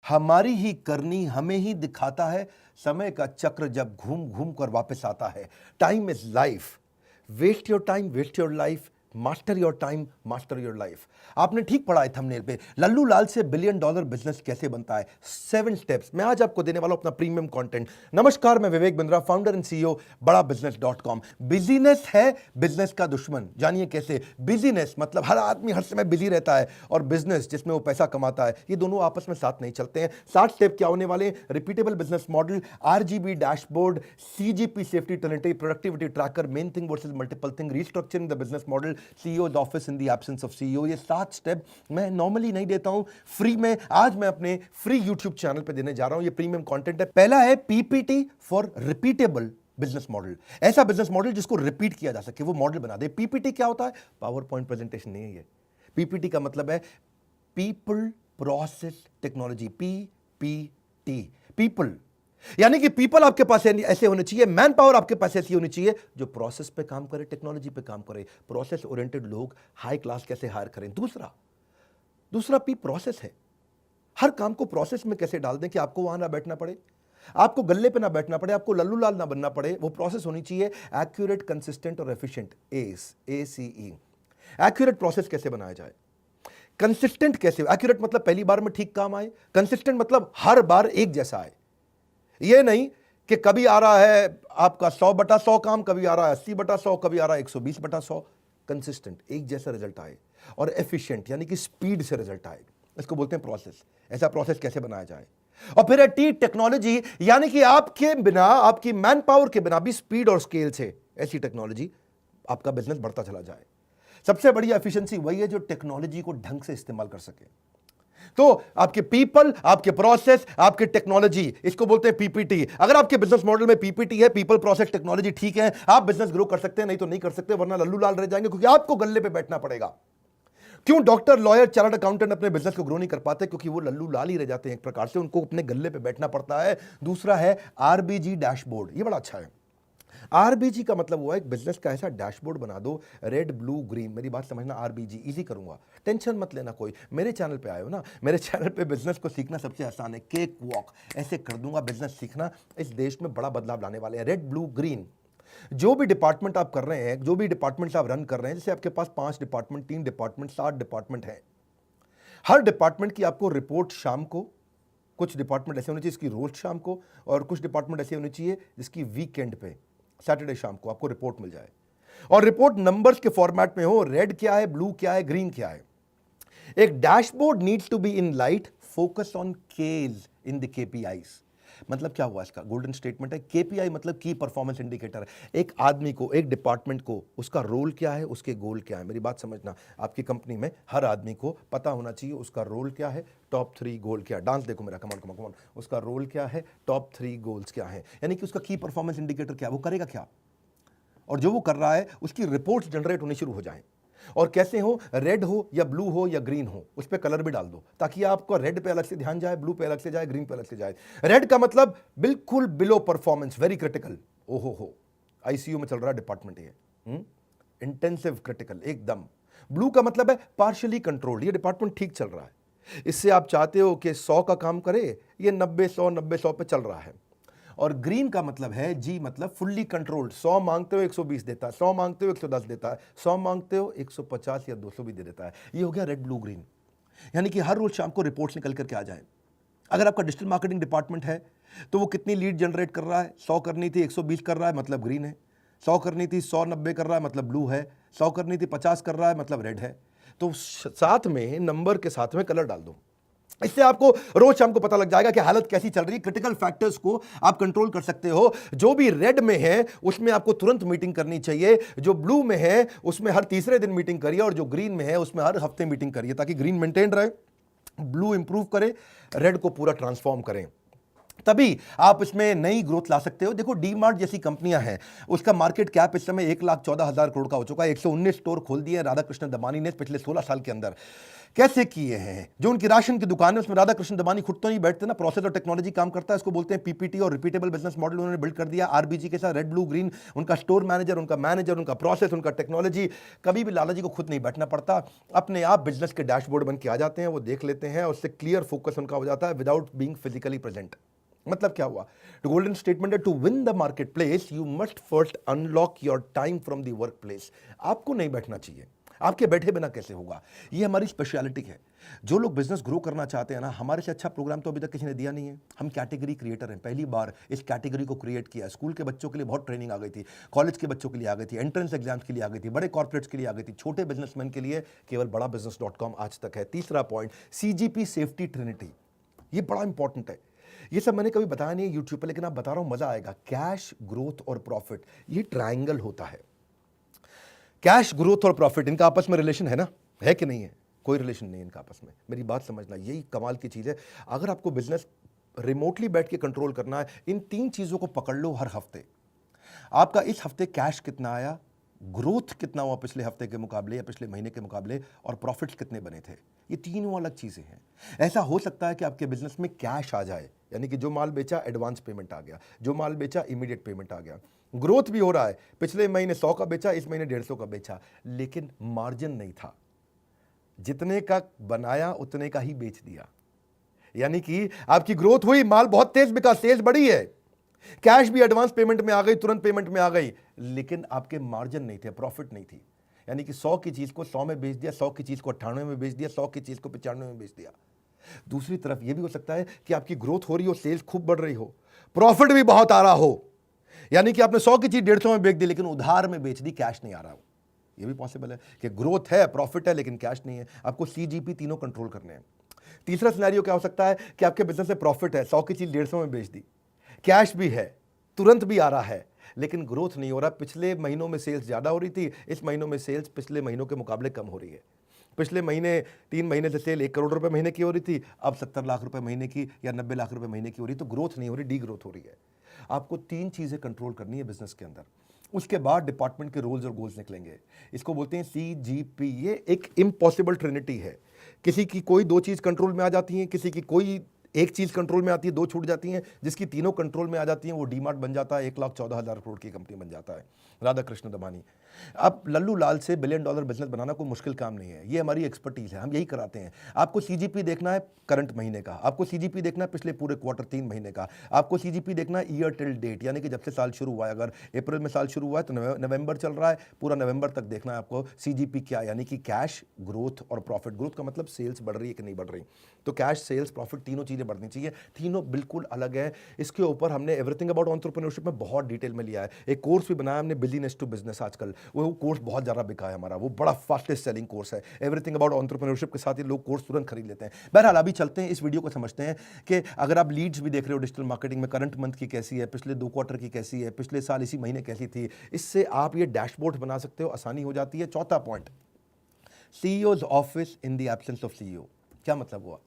हमारी ही करनी हमें ही दिखाता है, समय का चक्र जब घूम घूम कर वापस आता है। Time is life, waste your time, waste your life, master your time, master your life. आपने ठीक पढ़ा है थंबनेल पे, लल्लू लाल से बिलियन डॉलर बिजनेस कैसे बनता है, 7 स्टेप्स। मैं आज आपको देने वाला हूं अपना प्रीमियम कंटेंट। नमस्कार, मैं Vivek Bindra, founder and CEO बड़ा बिजनेस.com। बिजीनेस है बिजनेस का दुश्मन, जानिए कैसे। बिजीनेस मतलब हर आदमी हर समय बिजी रहता है, और बिजनेस जिसमें वो पैसा कमाता है, ये दोनों आपस में साथ नहीं चलते हैं। 60 स्टेप क्या होने वाले? Repeatable business model, RGB dashboard, CGP safety talent, productivity tracker, main thing versus multiple thing, restructuring the business model, CEO office in the absence of CEO. ये 7 स्टेप मैं नॉर्मली नहीं देता हूं, फ्री में आज मैं अपने फ्री यूट्यूब चैनल पे देने जा रहा हूं। ये प्रीमियम कंटेंट है। पहला है PPT for repeatable business model, ऐसा बिजनेस मॉडल जिसको रिपीट किया जा सके, वो मॉडल बना दे। पीपीटी क्या होता है? पावर पॉइंट प्रेजेंटेशन नहीं है ये। पीपीटी का मतलब है people process technology, PPT. People यानी कि पीपल आपके पास ऐसे होने चाहिए, मैन पावर आपके पास ऐसी होनी चाहिए जो प्रोसेस पे काम करे, टेक्नोलॉजी पे काम करे। प्रोसेस ओरिएंटेड लोग हाई क्लास कैसे हायर करें। दूसरा पी प्रोसेस है, हर काम को प्रोसेस में कैसे डाल दें कि आपको वहां ना बैठना पड़े, आपको गल्ले पे ना बैठना पड़े, आपको लल्लू लाल ना बनना पड़े। वो प्रोसेस होनी चाहिए एक्यूरेट, कंसिस्टेंट और एफिशिएंट। ACE। एक्यूरेट प्रोसेस कैसे बनाया जाए, कंसिस्टेंट कैसे? एक्यूरेट मतलब पहली बार में ठीक काम आए, कंसिस्टेंट मतलब हर बार एक जैसा आए। ये नहीं कि कभी आ रहा है आपका 100/100 काम, कभी आ रहा है 80/100, कभी आ रहा है 120/100। कंसिस्टेंट, एक जैसा रिजल्ट आए, और एफिशिएंट यानी कि स्पीड से रिजल्ट आए, इसको बोलते हैं प्रोसेस। ऐसा प्रोसेस कैसे बनाया जाए? और फिर है टी टेक्नोलॉजी, यानी कि आपके बिना, आपकी मैन पावर के बिना भी स्पीड और स्केल से ऐसी टेक्नोलॉजी आपका बिजनेस बढ़ता चला जाए। सबसे बड़ी एफिशिएंसी वही है जो टेक्नोलॉजी को ढंग से इस्तेमाल कर सके। तो आपके पीपल, आपके प्रोसेस, आपके टेक्नोलॉजी, इसको बोलते हैं पीपीटी। अगर आपके बिजनेस मॉडल में पीपीटी है, पीपल प्रोसेस टेक्नोलॉजी ठीक है, आप बिजनेस ग्रो कर सकते हैं, नहीं तो नहीं कर सकते, वरना लल्लू लाल रह जाएंगे, क्योंकि आपको गल्ले पे बैठना पड़ेगा। क्यों डॉक्टर, लॉयर, चार्टर्ड अकाउंटेंट अपने बिजनेस को ग्रो नहीं कर पाते? क्योंकि वो लल्लू लाल ही रह जाते हैं, एक प्रकार से उनको अपने गल्ले पे बैठना पड़ता है। दूसरा है आरबीजी डैशबोर्ड, ये बड़ा अच्छा है। आरबीजी का मतलब हुआ एक बिजनेस का ऐसा डैशबोर्ड बना दो, रेड ब्लू ग्रीन। मेरी बात समझना, आरबीजी इजी करूंगा, टेंशन मत लेना कोई। मेरे चैनल पे आए हो ना, मेरे चैनल पे बिजनेस को सीखना सबसे आसान है, केक वॉक ऐसे कर दूंगा। बिजनेस सीखना इस देश में बड़ा बदलाव लाने वाले हैं। रेड ब्लू ग्रीन, जो भी डिपार्टमेंट आप कर रहे हैं, जो भी डिपार्टमेंट आप रन कर रहे हैं, जैसे आपके पास 5 डिपार्टमेंट, 3 डिपार्टमेंट, 7 डिपार्टमेंट है, हर डिपार्टमेंट की आपको रिपोर्ट शाम को, कुछ डिपार्टमेंट ऐसे होने चाहिए जिसकी रोज शाम को, और कुछ डिपार्टमेंट ऐसे होने चाहिए जिसकी वीकेंड पे, सैटरडे शाम को आपको रिपोर्ट मिल जाए। और रिपोर्ट नंबर्स के फॉर्मेट में हो, रेड क्या है, ब्लू क्या है, ग्रीन क्या है। एक dashboard needs to be in light, focus on cage in the KPIs. मतलब क्या हुआ इसका? गोल्डन स्टेटमेंट है। केपीआई मतलब की परफॉर्मेंस इंडिकेटर। एक आदमी को, एक डिपार्टमेंट को, उसका रोल क्या है, उसके गोल क्या है। मेरी बात समझना, आपकी कंपनी में हर आदमी को पता होना चाहिए उसका रोल क्या है, टॉप 3 गोल क्या है। डांस देखो मेरा, कमान कमान कमान। उसका रोल क्या है, टॉप 3 गोल्स क्या है, यानी कि उसका की परफॉर्मेंस इंडिकेटर क्या है, वो करेगा क्या, और जो वो कर रहा है उसकी रिपोर्ट्स जनरेट होनी शुरू हो जाएं। और कैसे हो, रेड हो या ब्लू हो या ग्रीन हो, उस पर कलर भी डाल दो, ताकि आपको रेड पे अलग से ध्यान जाए, ब्लू पे अलग से जाए, ग्रीन पे अलग से जाए। रेड का मतलब बिल्कुल बिलो परफॉर्मेंस, वेरी क्रिटिकल, ओहो हो, आईसीयू में चल रहा है डिपार्टमेंट ये, इंटेंसिव क्रिटिकल एकदम। ब्लू का मतलब है पार्शियली कंट्रोल्ड, ये डिपार्टमेंट ठीक चल रहा है, इससे आप चाहते हो कि 100 का काम करे, ये 90-100 पे चल रहा है। और ग्रीन का मतलब है, जी मतलब फुल्ली कंट्रोल्ड, 100 मांगते हो 120 देता है, 100 मांगते हो 110 देता है, 100 मांगते हो 150 या 200 भी दे देता है। ये हो गया रेड ब्लू ग्रीन, यानी कि हर रोज शाम को रिपोर्ट्स निकल करके आ जाए। अगर आपका डिजिटल मार्केटिंग डिपार्टमेंट है तो वो कितनी लीड जनरेट कर रहा है, 100 करनी थी 120 कर रहा है, मतलब ग्रीन है। 100 करनी थी 190 कर रहा है, मतलब ब्लू है। 100 करनी थी 50 कर रहा है, मतलब रेड है। तो साथ में नंबर के साथ में कलर डाल दो, इससे आपको रोज शाम को पता लग जाएगा कि हालत कैसी चल रही है। क्रिटिकल फैक्टर्स को आप कंट्रोल कर सकते हो। जो भी रेड में है उसमें आपको तुरंत मीटिंग करनी चाहिए, जो ब्लू में है उसमें हर तीसरे दिन मीटिंग करिए, और जो ग्रीन में है उसमें हर हफ्ते मीटिंग करिए, ताकि ग्रीन मेंटेन रहे, ब्लू इंप्रूव करे, रेड को पूरा ट्रांसफॉर्म करें। तभी आप इसमें नई ग्रोथ ला सकते हो। देखो डी मार्ट जैसी कंपनियां हैं, उसका मार्केट कैप इस समय 1,14,000 करोड़ का हो चुका है। 119 स्टोर खोल दिए राधा कृष्ण दमानी ने पिछले 16 साल के अंदर। कैसे किए हैं? जो उनकी राशन की दुकान है उसमें राधा कृष्ण दमानी खुद तो नहीं बैठते ना, प्रोसेस और टेक्नोलॉजी काम करता है। इसको बोलते हैं पीपीटी और रिपीटेबल बिजनेस मॉडल उन्होंने बिल्ड कर दिया आरबीजी के साथ। रेड ब्लू ग्रीन उनका स्टोर मैनेजर, उनका मैनेजर, उनका प्रोसेस, उनका टेक्नोलॉजी। कभी भी लाला जी को खुद नहीं बैठना पड़ता, अपने आप बिजनेस के डैशबोर्ड बन के आ जाते हैं, वो देख लेते हैं, उससे क्लियर फोकस उनका हो जाता है विदाउट बीइंग फिजिकली प्रेजेंट। मतलब क्या हुआ? द गोल्डन स्टेटमेंट है, to win the marketplace you must first unlock your time from the workplace. आपको नहीं बैठना चाहिए, आपके बैठे बिना कैसे होगा? ये हमारी स्पेशलिटी है। जो लोग बिजनेस ग्रो करना चाहते हैं ना, हमारे से अच्छा प्रोग्राम तो अभी तक किसी ने दिया नहीं है। हम कैटेगरी क्रिएटर हैं, पहली बार इस कैटेगरी को क्रिएट किया। स्कूल के बच्चों के लिए बहुत ट्रेनिंग आ गई थी, कॉलेज के बच्चों के लिए आ गई थी, एंट्रेंस एग्जाम्स के लिए आ गई थी, बड़े कॉर्पोरेट्स के लिए आ गई थी, छोटे बिजनेसमैन के लिए केवल बड़ा बिजनेस.com आज तक है। तीसरा पॉइंट, सीजीपी सेफ्टी ट्रिनिटी, ये बड़ा इंपॉर्टेंट है। ये सब मैंने कभी बताया नहीं है यूट्यूब पर, लेकिन आप बता रहा हूं, मजा आएगा। कैश, ग्रोथ और प्रॉफिट, ये ट्रायंगल होता है। कैश, ग्रोथ और प्रॉफिट, इनका आपस में रिलेशन है ना? है कि नहीं है? कोई रिलेशन नहीं है इनका आपस में। मेरी बात समझना, यही कमाल की चीज़ है। अगर आपको बिजनेस रिमोटली बैठ के कंट्रोल करना है, इन 3 चीज़ों को पकड़ लो हर हफ्ते। आपका इस हफ्ते कैश कितना आया, ग्रोथ कितना हुआ पिछले हफ्ते के मुकाबले या पिछले महीने के मुकाबले, और प्रॉफिट्स कितने बने थे। ये तीनों अलग चीज़ें हैं। ऐसा हो सकता है कि आपके बिजनेस में कैश आ जाए, यानी कि जो माल बेचा एडवांस पेमेंट आ गया, जो माल बेचा इमीडिएट पेमेंट आ गया, ग्रोथ भी हो रहा है, पिछले महीने 100 का बेचा, इस महीने 150 का बेचा, लेकिन मार्जिन नहीं था। जितने का बनाया उतने का ही बेच दिया। यानी कि आपकी ग्रोथ हुई, माल बहुत तेज बिका, सेल्स बढ़ी है, कैश भी एडवांस पेमेंट में आ गई, तुरंत पेमेंट में आ गई, लेकिन आपके मार्जिन नहीं थे, प्रॉफिट नहीं थी। यानी कि 100 की चीज को 100 में बेच दिया, 100 की चीज को 98 में बेच दिया, 100 की चीज को 95 में बेच दिया। दूसरी तरफ यह भी हो सकता है कि आपकी ग्रोथ हो रही हो, सेल्स खूब बढ़ रही हो, प्रॉफिट भी बहुत आ रहा हो, यानी कि आपने 100 की चीज 150 में बेच दी, लेकिन उधार में बेच दी, कैश नहीं आ रहा हो। ये भी पॉसिबल है कि ग्रोथ है, प्रॉफिट है, लेकिन कैश नहीं है। आपको सीजीपी तीनों कंट्रोल करने हैं। तीसरा सिनेरियो क्या हो सकता है कि आपके बिजनेस में प्रॉफिट है, 100 की चीज 150 में बेच दी, कैश भी है, तुरंत भी आ रहा है, लेकिन ग्रोथ नहीं हो रहा। पिछले महीनों में सेल्स ज्यादा हो रही थी, इस महीनों में सेल्स पिछले महीनों के मुकाबले कम हो रही है। पिछले महीने 3 महीने से सेल 1 करोड़ रुपए महीने की हो रही थी, अब 70 लाख रुपए महीने की या 90 लाख रुपए महीने की हो रही, तो ग्रोथ नहीं हो रही, डी ग्रोथ हो रही है। आपको 3 चीजें कंट्रोल करनी है बिजनेस के अंदर। उसके बाद डिपार्टमेंट के रोल्स और गोल्स निकलेंगे। इसको बोलते हैं सीजीपी। ये एक इम्पॉसिबल ट्रिनिटी है। किसी की कोई 2 चीज कंट्रोल में आ जाती हैं, किसी की कोई 1 चीज कंट्रोल में आती है, 2 छूट जाती हैं। जिसकी तीनों कंट्रोल में आ जाती हैं वो डीमार्ट बन जाता है, 1,14,000 करोड़ की कंपनी बन जाता है, राधा कृष्ण दमानी। अब लल्लू लाल से $1 बिलियन बिजनेस बनाना कोई मुश्किल काम नहीं है, ये हमारी एक्सपर्टीज है, हम यही कराते हैं। आपको सीजीपी देखना है करंट महीने का, आपको सीजीपी देखना है पिछले पूरे क्वार्टर 3 महीने का, आपको सीजीपी देखना है ईयर टिल डेट, यानी कि जब से साल शुरू हुआ है। अगर अप्रैल में साल शुरू हुआ है तो नवंबर चल रहा है, पूरा नवंबर तक देखना है आपको सीजीपी क्या, यानी कि कैश, ग्रोथ और प्रॉफिट। ग्रोथ का मतलब सेल्स बढ़ रही है कि नहीं बढ़ रही, तो कैश, सेल्स, प्रॉफिट तीनों चीजें बढ़नी चाहिए। तीनों बिल्कुल अलग है। इसके ऊपर हमने एवरीथिंग अबाउट एंटरप्रेन्योरशिप में बहुत डिटेल में लिया है। एक कोर्स भी बनाया हमने, बिजनेस टू बिजनेस। आजकल वो कोर्स बहुत ज़्यादा बिका है हमारा, वो बड़ा फास्टेस्ट सेलिंग कोर्स है। एवरीथिंग अबाउट एंटरप्रेन्योरशिप के साथ ही लोग कोर्स तुरंत खरीद लेते हैं। बहरहाल अभी चलते हैं, इस वीडियो को समझते हैं कि अगर आप लीड्स भी देख रहे हो डिजिटल मार्केटिंग में, करंट मंथ की कैसी है, पिछले 2 क्वार्टर की कैसी है, पिछले साल इसी महीने कैसी थी, इससे आप ये डैशबोर्ड बना सकते हो, आसानी हो जाती है। चौथा point, CEOs office in the absence of CEO. क्या मतलब हुआ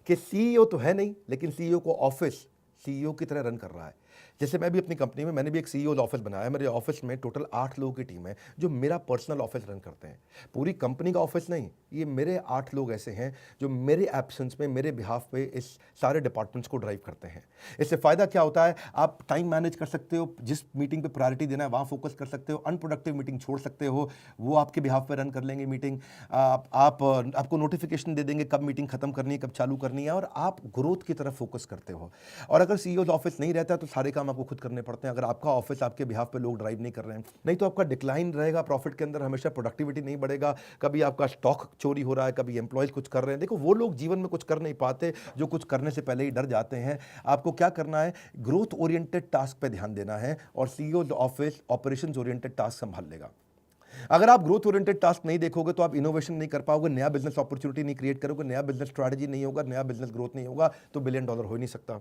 कि सीईओ तो है नहीं, लेकिन सीईओ को ऑफिस सीईओ की तरह रन कर रहा है। जैसे मैं भी अपनी कंपनी में, मैंने भी एक सीईओ ऑफिस बनाया है। मेरे ऑफिस में टोटल 8 लोगों की टीम है जो मेरा पर्सनल ऑफिस रन करते हैं। पूरी कंपनी का ऑफिस नहीं, ये मेरे 8 लोग ऐसे हैं जो मेरे एब्सेंस में, मेरे बिहाफ पे इस सारे डिपार्टमेंट्स को ड्राइव करते हैं। इससे फ़ायदा क्या होता है, आप टाइम मैनेज कर सकते हो, जिस मीटिंग पे प्रायोरिटी देना है वहाँ फोकस कर सकते हो, अनप्रोडक्टिव मीटिंग छोड़ सकते हो, वो आपके बिहाफ पे रन कर लेंगे मीटिंग। आपको नोटिफिकेशन दे देंगे कब मीटिंग खत्म करनी है, कब चालू करनी है, और आप ग्रोथ की तरफ फोकस करते हो। और अगर सीईओ ऑफिस नहीं रहता है तो सारे काम आपको खुद करने पड़ते हैं। अगर आपका ऑफिस आपके बिहाफ पे लोग ड्राइव नहीं कर रहे हैं, नहीं तो आपका डिक्लाइन रहेगा प्रॉफिट के अंदर, हमेशा प्रोडक्टिविटी नहीं बढ़ेगा। कभी आपका स्टॉक चोरी हो रहा है, कभी एम्प्लॉयज कुछ कर रहे हैं। देखो, वो लोग जीवन में कुछ कर नहीं पाते जो कुछ करने से पहले ही डर जाते हैं। आपको क्या करना है, ग्रोथ ओरिएंटेड टास्क पे ध्यान देना है, और CEO office operations oriented task संभाल लेगा। अगर आप ग्रोथ ओरिएंटेड टास्क नहीं देखोगे तो आप इनोवेशन नहीं कर पाओगे, नया बिजनेस अपॉर्चुनिटी नहीं क्रिएट करोगे, नया बिजनेस स्ट्रैटेजी नहीं होगा, नया बिजनेस ग्रोथ नहीं होगा, तो $1 बिलियन हो ही नहीं सकता।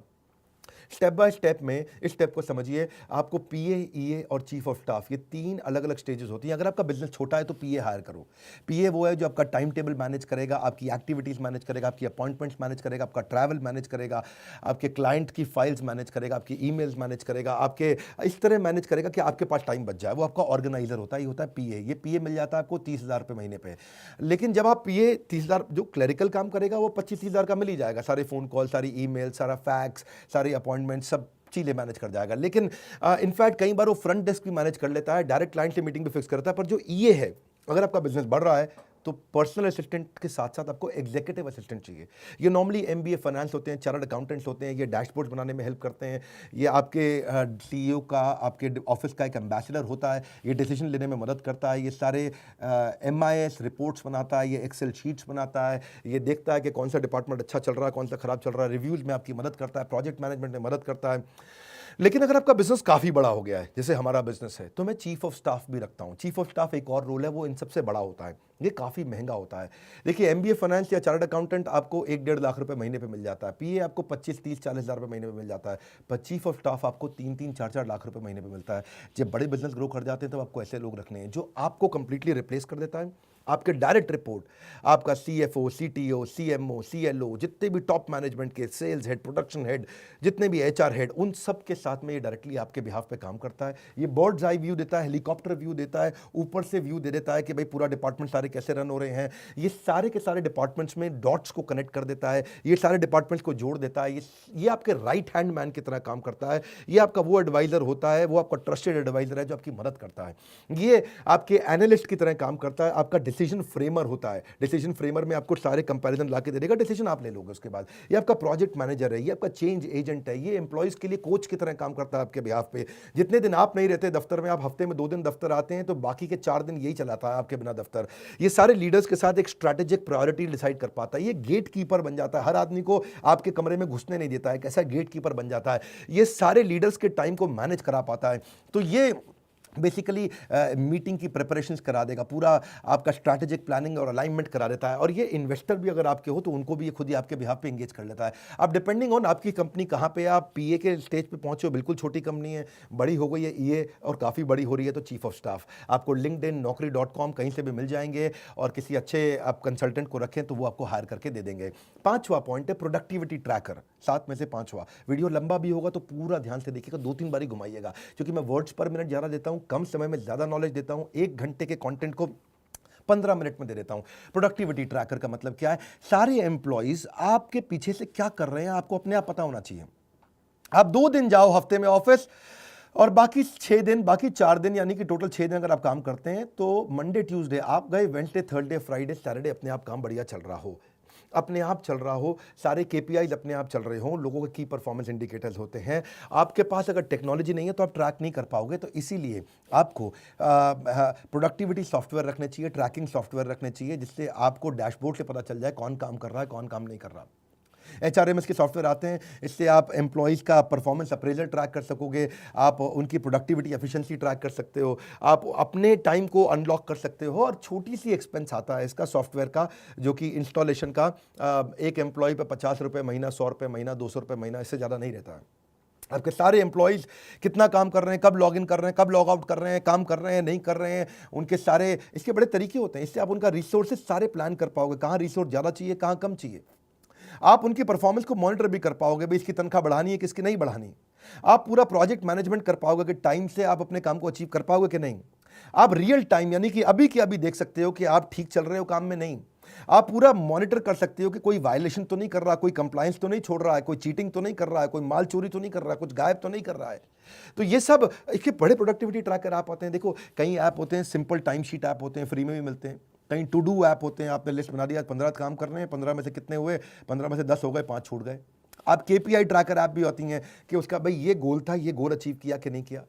स्टेप बाय स्टेप में इस स्टेप को समझिए, आपको पीए, ईए और चीफ ऑफ स्टाफ, ये 3 अलग अलग स्टेजेस होती हैं। अगर आपका बिजनेस छोटा है तो पीए हायर करो। पीए वो है जो आपका टाइम टेबल मैनेज करेगा, आपकी एक्टिविटीज़ मैनेज करेगा, आपकी अपॉइंटमेंट्स मैनेज करेगा, आपका ट्रैवल मैनेज करेगा, आपके क्लाइंट की फाइल्स मैनेज करेगा, आपकी ईमेल्स मैनेज करेगा, आपके इस तरह मैनेज करेगा कि आपके पास टाइम बच जाए। वो आपका ऑर्गेनाइजर होता है, ये होता है पीए। ये पीए मिल जाता है आपको 30,000 रुपये महीने पे। लेकिन जब आप पीए 30,000, जो क्लरिकल काम करेगा वो 25-30,000 का मिल ही जाएगा, सारे फ़ोन कॉल, सारी ईमेल, सारा फैक्स, सारी अपॉइंटमेंट, सब चीज़ें मैनेज कर जाएगा। लेकिन इनफैक्ट कई बार वो फ्रंट डेस्क भी मैनेज कर लेता है, डायरेक्ट क्लाइंट से मीटिंग भी फिक्स करता है। पर जो ईए है, अगर आपका बिजनेस बढ़ रहा है तो पर्सनल असिस्टेंट के साथ साथ आपको एग्जीक्यूटिव असिस्टेंट चाहिए। ये नॉर्मली एमबीए फाइनेंस होते हैं, चार्टर्ड अकाउंटेंट्स होते हैं, ये डैशबोर्ड बनाने में हेल्प करते हैं, ये आपके सीईओ का, आपके ऑफिस का एक एम्बेसडर होता है, ये डिसीजन लेने में मदद करता है, ये सारे एमआईएस रिपोर्ट्स बनाता है, ये एक्सेल शीट्स बनाता है, ये देखता है कि कौन सा डिपार्टमेंट अच्छा चल रहा है, कौन सा खराब चल रहा है, रिव्यूज़ में आपकी मदद करता है, प्रोजेक्ट मैनेजमेंट में मदद करता है। लेकिन अगर आपका बिजनेस काफ़ी बड़ा हो गया है, जैसे हमारा बिजनेस है, तो मैं चीफ ऑफ स्टाफ भी रखता हूँ। चीफ ऑफ स्टाफ एक और रोल है, वो इन सबसे बड़ा होता है, ये काफ़ी महंगा होता है। देखिए, एमबीए फाइनेंस या चार्टर्ड अकाउंटेंट आपको 1-1.5 लाख रुपए महीने पे मिल जाता है, पीए आपको 25-30-40 हज़ार रुपये महीने पे मिल जाता है, पर चीफ ऑफ स्टाफ आपको 3-3, 4-4 लाख रुपए महीने पे मिलता है। जब बड़े बिजनेस ग्रो कर जाते हैं तब आपको ऐसे लोग रखने हैं जो आपको कंप्लीटली रिप्लेस कर देता है। आपके डायरेक्ट रिपोर्ट आपका सीएफओ, सीटीओ, सीएमओ, सीएलओ, जितने भी टॉप मैनेजमेंट के सेल्स हेड, प्रोडक्शन हेड, जितने भी एचआर हेड, उन सब के साथ में ये डायरेक्टली आपके बिहाफ पे काम करता है। ये बर्ड्स आई व्यू देता है, हेलीकॉप्टर व्यू देता है, ऊपर से व्यू दे देता है कि भाई पूरा डिपार्टमेंट सारे कैसे रन हो रहे हैं। ये सारे के सारे डिपार्टमेंट्स में डॉट्स को कनेक्ट कर देता है, ये सारे डिपार्टमेंट्स को जोड़ देता है। ये आपके राइट हैंड मैन की तरह काम करता है। ये आपका वो एडवाइजर होता है, वो आपका ट्रस्टेड एडवाइजर है जो आपकी मदद करता है। ये आपके एनालिस्ट की तरह काम करता है, आपका डिसीजन फ्रेमर होता है। डिसीजन फ्रेमर में आपको सारे कंपैरिजन लाके दे देगा, डिसीजन आप ले लोगे उसके बाद। ये आपका प्रोजेक्ट मैनेजर है, ये आपका चेंज एजेंट है, ये एम्प्लॉइज के लिए कोच की तरह काम करता है आपके बिहाफ पे। जितने दिन आप नहीं रहते दफ्तर में, आप हफ्ते में 2 दिन दफ्तर आते हैं, तो बाकी के 4 दिन यही चलाता है आपके बिना दफ्तर। ये सारे लीडर्स के साथ एक स्ट्रैटेजिक प्रायोरिटी डिसाइड कर पाता है। ये गेट कीपर बन जाता है, हर आदमी को आपके कमरे में घुसने नहीं देता है, कैसा गेट कीपर बन जाता है। ये सारे लीडर्स के टाइम को मैनेज करा पाता है। तो ये बेसिकली मीटिंग की प्रिपरेशंस करा देगा, पूरा आपका स्ट्रैटेजिक प्लानिंग और अलाइनमेंट करा देता है। और ये इन्वेस्टर भी अगर आपके हो तो उनको भी ये खुद ही आपके बिहाफ पे एंगेज कर लेता है। अब डिपेंडिंग ऑन आपकी कंपनी कहाँ पे, आप पीए के स्टेज पे पहुंचे हो, बिल्कुल छोटी कंपनी है, बड़ी हो गई है ईए और काफ़ी बड़ी हो रही है, तो चीफ ऑफ स्टाफ आपको लिंक्डइन, naukri.com कहीं से भी मिल जाएंगे, और किसी अच्छे आप कंसल्टेंट को रखें तो वो आपको हायर करके दे देंगे। 5वां पॉइंट है प्रोडक्टिविटी ट्रैकर, 7 में से 5वां। वीडियो लंबा भी होगा तो पूरा ध्यान से देखिएगा, 2-3 बारी घुमाइएगा, क्योंकि मैं वर्ड्स पर मिनट ज़्यादा देता हूँ, कम समय में ज़्यादा नॉलेज देता हूँ। 1 घंटे के कंटेंट को 15 मिनट में दे देता हूं। प्रोडक्टिविटी ट्रैकर का मतलब क्या है? सारे एम्प्लॉइज आपके पीछे से क्या कर रहे हैं आपको अपने आप पता होना चाहिए। आप 2 दिन जाओ हफ्ते में ऑफिस, और बाकी 6 दिन, बाकी 4 दिन, यानी कि टोटल 6 दिन अगर आप काम करते हैं, तो मंडे ट्यूसडे आप गए, वेडनेसडे, थर्सडे, फ्राइडे, सैटरडे अपने आप काम बढ़िया चल रहा हो, अपने आप चल रहा हो, सारे केपीआईज अपने आप चल रहे हों, लोगों के की परफॉर्मेंस इंडिकेटर्स होते हैं। आपके पास अगर टेक्नोलॉजी नहीं है तो आप ट्रैक नहीं कर पाओगे, तो इसीलिए आपको प्रोडक्टिविटी सॉफ्टवेयर रखने चाहिए, ट्रैकिंग सॉफ्टवेयर रखने चाहिए, जिससे आपको डैशबोर्ड से पता चल जाए कौन काम कर रहा है, कौन काम नहीं कर रहा। HRMS के सॉफ्टवेयर आते हैं, इससे आप एम्प्लॉइज़ का परफॉर्मेंस अप्रेजल ट्रैक कर सकोगे, आप उनकी प्रोडक्टिविटी एफिशिएंसी ट्रैक कर सकते हो, आप अपने टाइम को अनलॉक कर सकते हो। और छोटी सी एक्सपेंस आता है इसका सॉफ्टवेयर का, जो कि इंस्टॉलेशन का, एक एम्प्लॉय पे 50 रुपये महीना, 100 रुपये महीना, 200 रुपये महीना, इससे ज़्यादा नहीं रहता है। आपके सारे एम्प्लॉइज़ कितना काम कर रहे हैं, कब लॉग इन कर रहे हैं, कब लॉग आउट कर रहे हैं, काम कर रहे हैं, नहीं कर रहे हैं, उनके सारे इसके बड़े तरीके होते हैं। इससे आप उनका रिसोर्सेज सारे प्लान कर पाओगे, कहाँ रिसोर्स ज़्यादा चाहिए, कहाँ कम चाहिए। आप उनकी परफॉर्मेंस को मॉनिटर भी कर पाओगे, भाई इसकी तनख्वाह बढ़ानी है, किसकी नहीं बढ़ानी। आप पूरा प्रोजेक्ट मैनेजमेंट कर पाओगे कि टाइम से आप अपने काम को अचीव कर पाओगे कि नहीं। आप रियल टाइम, यानी कि अभी के अभी देख सकते हो कि आप ठीक चल रहे हो काम में, नहीं। आप पूरा मॉनिटर कर सकते हो कि कोई वायलेशन तो नहीं कर रहा, कोई कंप्लायंस तो नहीं छोड़ रहा है, कोई चीटिंग तो नहीं कर रहा है, कोई माल चोरी तो नहीं कर रहा है, कुछ गायब तो नहीं कर रहा है। तो ये सब इसके बड़े प्रोडक्टिविटी ट्रैकर ऐप आते हैं। देखो, कई ऐप होते हैं, सिंपल टाइम शीट ऐप होते हैं, फ्री में भी मिलते हैं। कहीं टू डू ऐप होते हैं, आपने लिस्ट बना दिया, 15 काम कर रहे हैं, 15 में से कितने हुए, 15 में से 10 हो गए, 5 छूट गए। आप केपीआई ट्रैकर ऐप भी होती हैं कि उसका भाई ये गोल था, ये गोल अचीव किया कि नहीं किया।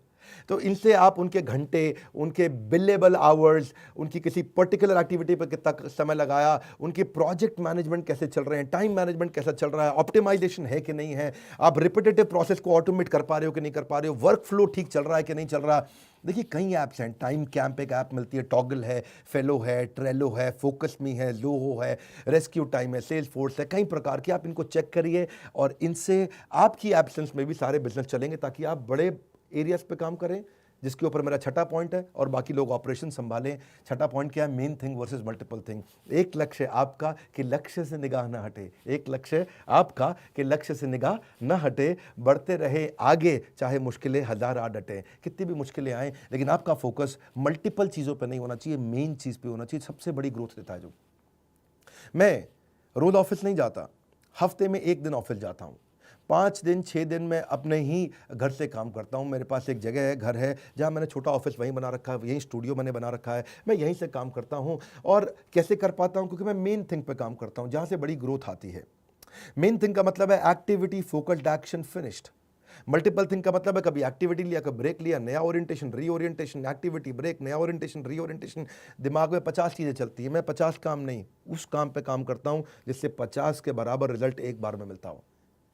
तो इनसे आप उनके घंटे, उनके बिलेबल आवर्स, उनकी किसी पर्टिकुलर एक्टिविटी पर कितना समय लगाया, उनके प्रोजेक्ट मैनेजमेंट कैसे चल रहे हैं, टाइम मैनेजमेंट कैसा चल रहा है, ऑप्टिमाइजेशन है कि नहीं है, आप रिपीटेटिव प्रोसेस को ऑटोमेट कर पा रहे हो कि नहीं कर पा रहे हो, वर्क फ्लो ठीक चल रहा है कि नहीं चल रहा। देखिए कई ऐप्स हैं, टाइम कैंप एक ऐप मिलती है, टॉगल है, फेलो है, ट्रेलो है, फोकस मी है, ज़ोहो है, रेस्क्यू टाइम है, सेल्स फोर्स है, कई प्रकार के। आप इनको चेक करिए और इनसे आपकी एब्सेंस में भी सारे बिजनेस चलेंगे, ताकि आप बड़े एरियाज पे काम करें, जिसके ऊपर मेरा छठा पॉइंट है, और बाकी लोग ऑपरेशन संभालें। छठा पॉइंट क्या है? Main thing versus multiple thing. एक लक्ष्य आपका कि लक्ष्य से निगाह ना हटे, एक लक्ष्य आपका कि लक्ष्य से निगाह ना हटे, बढ़ते रहे आगे, चाहे मुश्किलें हजार आ डटे, कितनी भी मुश्किलें आए, लेकिन आपका फोकस मल्टीपल चीज़ों पर नहीं होना चाहिए, मेन चीज़ पे होना चाहिए। सबसे बड़ी ग्रोथ देता है जो। मैं रोज ऑफिस नहीं जाता, हफ्ते में एक दिन ऑफिस जाता हूँ, 5 दिन 6 दिन मैं अपने ही घर से काम करता हूँ। मेरे पास एक जगह है, घर है, जहाँ मैंने छोटा ऑफिस वहीं बना रखा है, यहीं स्टूडियो मैंने बना रखा है, मैं यहीं से काम करता हूँ। और कैसे कर पाता हूँ? क्योंकि मैं मेन थिंग पे काम करता हूँ, जहाँ से बड़ी ग्रोथ आती है। मेन थिंग का मतलब है activity focused action finished. Multiple thing का मतलब है कभी एक्टिविटी लिया, कभी ब्रेक लिया, नया ओरिएंटेशन, रीओरिएंटेशन, एक्टिविटी ब्रेक, नया ओरिएंटेशन, रीओरिएंटेशन। दिमाग में 50 चीज़ें चलती है, मैं 50 काम नहीं, उस काम पे काम करता हूँ जिससे 50 के बराबर रिजल्ट एक बार में मिलता हो।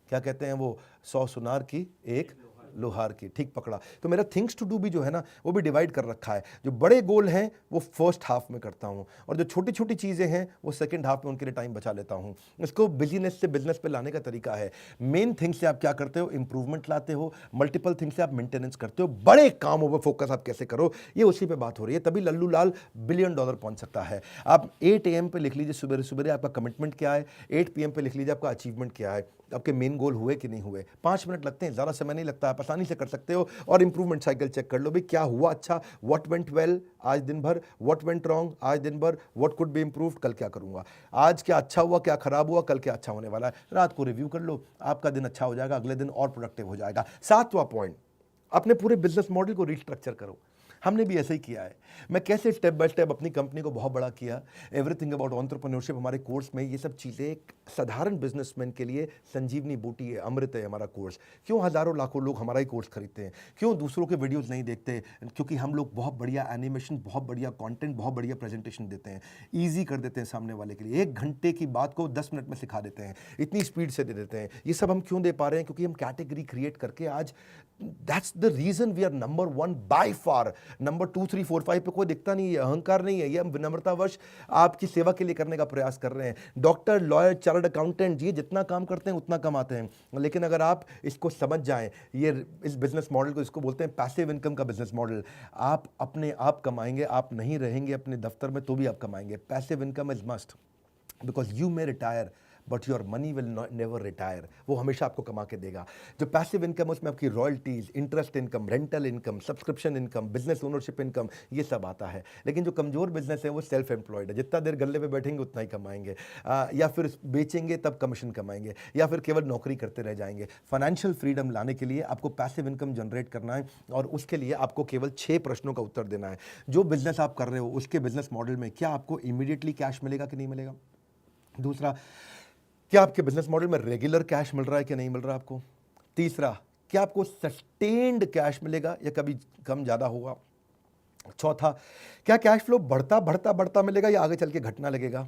क्या कहते हैं वो, 100 सुनार की एक लोहार की, ठीक पकड़ा। तो मेरा थिंग्स टू डू भी जो है ना, वो भी डिवाइड कर रखा है। जो बड़े गोल हैं वो फर्स्ट हाफ में करता हूँ, और जो छोटी छोटी चीज़ें हैं वो सेकंड हाफ में उनके लिए टाइम बचा लेता हूँ। इसको बिजीनेस से बिजनेस पे लाने का तरीका है। मेन थिंग से आप क्या करते हो? इंप्रूवमेंट लाते हो। मल्टीपल थिंग से आप मेंटेनेंस करते हो। बड़े कामों पर फोकस आप कैसे करो, ये उसी पे बात हो रही है। तभी लल्लू लाल $1 बिलियन पहुंच सकता है। आप 8 AM पे लिख लीजिए, सुबह सुबह आपका कमिटमेंट क्या है, 8 PM पे लिख लीजिए आपका अचीवमेंट क्या है, आपके मेन गोल हुए कि नहीं हुए। 5 मिनट लगते हैं, ज़्यादा समय नहीं लगता, आप आसानी से कर सकते हो। और इंप्रूवमेंट साइकिल चेक कर लो भी, क्या हुआ अच्छा, व्हाट वेंट वेल आज दिन भर, व्हाट वेंट रॉन्ग आज दिन भर, व्हाट कुड बी इंप्रूव्ड, कल क्या करूंगा, आज क्या अच्छा हुआ, क्या खराब हुआ, कल क्या अच्छा होने वाला है। रात को रिव्यू कर लो, आपका दिन अच्छा हो जाएगा, अगले दिन और प्रोडक्टिव हो जाएगा। 7वां पॉइंट, अपने पूरे बिजनेस मॉडल को रिस्ट्रक्चर करो। हमने भी ऐसे ही किया है। मैं कैसे स्टेप बाय स्टेप अपनी कंपनी को बहुत बड़ा किया, एवरीथिंग अबाउट एंटरप्रेन्योरशिप हमारे कोर्स में, ये सब चीज़ें एक साधारण बिजनेसमैन के लिए संजीवनी बूटी है, अमृत है हमारा कोर्स। क्यों हज़ारों लाखों लोग हमारा ही कोर्स खरीदते हैं? क्यों दूसरों के वीडियोज़ नहीं देखते? क्योंकि हम लोग बहुत बढ़िया एनिमेशन, बहुत बढ़िया कॉन्टेंट, बहुत बढ़िया प्रेजेंटेशन देते हैं, ईजी कर देते हैं सामने वाले के लिए। 1 घंटे की बात को 10 मिनट में सिखा देते हैं, इतनी स्पीड से दे देते हैं। ये सब हम क्यों दे पा रहे हैं? क्योंकि हम कैटेगरी क्रिएट करके आज, that's the reason we are number 1 by far. Number 2, 3, 4, 5 पे कोई दिखता नहीं है, अहंकार नहीं है, ये हम विनम्रतावश आपकी सेवा के लिए करने का प्रयास कर रहे हैं। डॉक्टर, लॉयर, चार्टर्ड अकाउंटेंट, ये जितना काम करते हैं उतना कमाते हैं, लेकिन अगर आप इसको समझ जाएं, ये इस बिजनेस मॉडल को, इसको बोलते हैं पैसिव इनकम का बिजनेस मॉडल। आप अपने आप कमाएंगे, आप नहीं रहेंगे अपने दफ्तर में तो भी आप कमाएंगे। Passive income is must, because you may retire but your money will never retire. वो हमेशा आपको कमा के देगा। जो पैसिव इनकम, उसमें आपकी royalties, interest income, rental income, subscription income, business ownership income, ये सब आता है। लेकिन जो कमजोर बिजनेस है वो सेल्फ एम्प्लॉयड है, जितना देर गल्ले पे बैठेंगे उतना ही कमाएंगे, या फिर बेचेंगे तब कमीशन कमाएंगे, या फिर केवल नौकरी करते रह जाएंगे। फाइनेंशियल फ्रीडम लाने के लिए आपको पैसिव इनकम जनरेट करना है, और उसके लिए आपको केवल 6 प्रश्नों का उत्तर देना है। जो बिजनेस आप कर रहे हो उसके बिजनेस मॉडल में क्या आपको इमीडिएटली कैश मिलेगा कि नहीं मिलेगा? दूसरा, क्या आपके बिजनेस मॉडल में रेगुलर कैश मिल रहा है कि नहीं मिल रहा आपको? तीसरा, क्या आपको सस्टेन्ड कैश मिलेगा या कभी कम ज़्यादा होगा? चौथा, क्या कैश फ्लो बढ़ता बढ़ता बढ़ता मिलेगा या आगे चल के घटना लगेगा?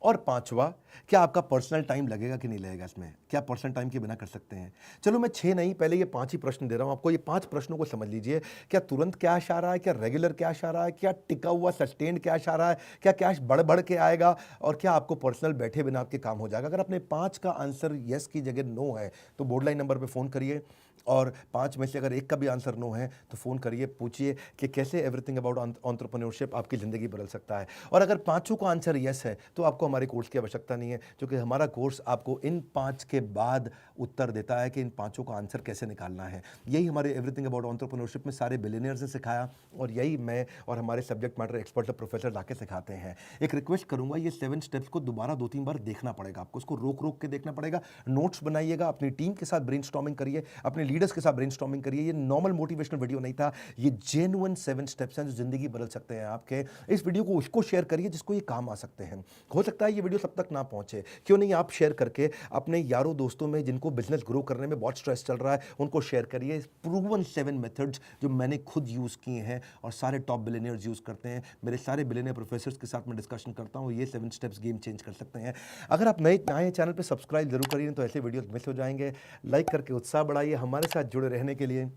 और 5वां, क्या आपका पर्सनल टाइम लगेगा कि नहीं लगेगा इसमें? क्या पर्सनल टाइम के बिना कर सकते हैं? चलो मैं 6 नहीं, पहले ये 5 ही प्रश्न दे रहा हूं आपको। ये 5 प्रश्नों को समझ लीजिए। क्या तुरंत कैश आ रहा है? क्या रेगुलर कैश आ रहा है? क्या टिका हुआ सस्टेन्ड कैश आ रहा है? क्या कैश बढ़ बढ़ के आएगा? और क्या आपको पर्सनल बैठे बिना आपके काम हो जाएगा? अगर अपने 5 का आंसर यस की जगह नो है तो बोर्ड लाइन नंबर पर फ़ोन करिए, और 5 में से अगर एक का भी आंसर नो है तो फ़ोन करिए, पूछिए कि कैसे एवरीथिंग अबाउट एंटरप्रेन्योरशिप आपकी ज़िंदगी बदल सकता है। और अगर 5 का आंसर यस है तो आपको हमारे कोर्स की आवश्यकता नहीं है, क्योंकि हमारा कोर्स आपको इन 5 के बाद उत्तर देता है कि इन 5 का आंसर कैसे निकालना है। यही हमारे एवरीथिंग अबाउट एंटरप्रेन्योरशिप में सारे बिलियनियर्स ने सिखाया, और यही मैं और हमारे सब्जेक्ट मैटर एक्सपर्ट प्रोफेसर लाके सिखाते हैं। एक रिक्वेस्ट करूंगा, ये 7 स्टेप्स को दोबारा 2-3 बार देखना पड़ेगा आपको, उसको रोक रोक के देखना पड़ेगा। नोट्स बनाइएगा, अपनी टीम के साथ ब्रेनस्टॉर्मिंग करिए, अपने लीडर्स के साथ ब्रेनस्टॉर्मिंग करिए। ये नॉर्मल मोटिवेशनल वीडियो नहीं था, ये जेन्युइन 7 स्टेप्स हैं जो जिंदगी बदल सकते हैं आपके। इस वीडियो को उसको शेयर करिए जिसको ये काम आ सकते हैं। हो सकता सकता है ये वीडियो सब तक ना पहुंचे, क्यों नहीं आप शेयर करके अपने यारों दोस्तों में जिनको बिजनेस ग्रो करने में बहुत स्ट्रेस चल रहा है उनको शेयर करिए। प्रूवन 7 मेथड्स जो मैंने खुद यूज़ किए हैं और सारे टॉप बिलियनियर्स यूज़ करते हैं, मेरे सारे बिलियनियर प्रोफेसर्स के साथ मैं डिस्कशन करता हूँ। ये 7 स्टेप्स गेम चेंज कर सकते हैं। अगर आप नए नए चैनल पे सब्सक्राइब जरूर करिए, तो ऐसे वीडियोस मिस हो जाएंगे। लाइक करके उत्साह बढ़ाइए। हमारे साथ जुड़े रहने के लिए,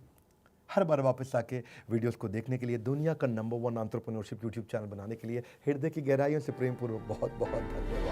हर बार वापस आके वीडियोस को देखने के लिए, दुनिया का नंबर 1 एंटरप्रेन्योरशिप यूट्यूब चैनल बनाने के लिए हृदय की गहराइयों से प्रेम पूर्वक बहुत बहुत धन्यवाद।